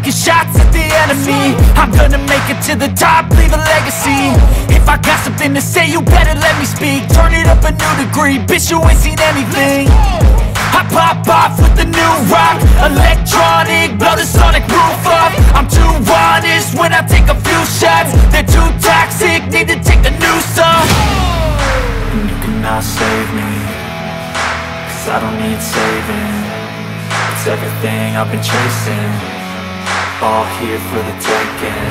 taking shots at the enemy. I'm gonna make it to the top, leave a legacy. If I got something to say, you better let me speak. Turn it up a new degree, bitch, you ain't seen anything. I pop off with the new rock, electronic, blow the sonic roof up. I'm too honest when I take a few shots. They're too toxic, need to take the noose off. And you cannot save me, 'cause I don't need saving. It's everything I've been chasing, all here for the taking.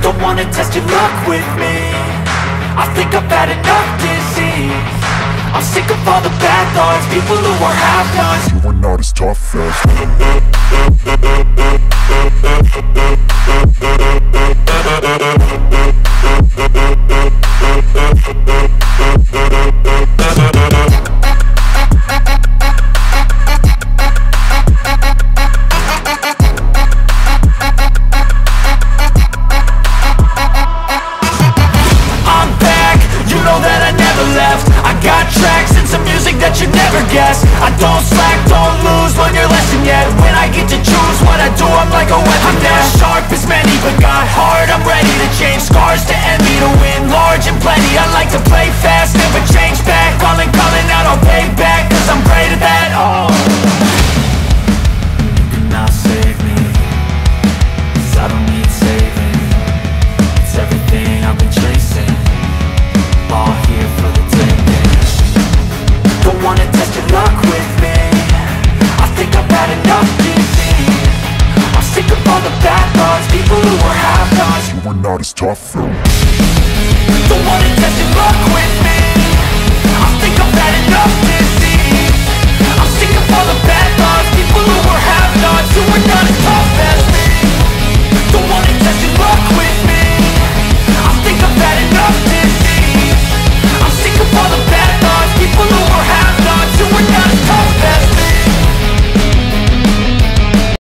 Don't wanna test your luck with me, I think I've had enough disease. I'm sick of all the bad thoughts, people who are half-nots. You were not as tough as I don't slack, don't lose, learn your lesson yet. When I get to choose what I do, I'm like a weapon. I'm not sharp as many, but got heart, I'm ready to change. Scars to envy, to win large and plenty. I like to play fast, never change back. Calling out, I'll pay back, 'cause I'm great at that. Oh, you cannot save me, 'cause I don't need saving. It's everything I've been chasing, all here for the taking. Don't wanna test your luck with me, I think I've had enough disease. I'm sick of all the bad thoughts, people who are half-nots. you were not as tough though. Don't wanna test your luck with me,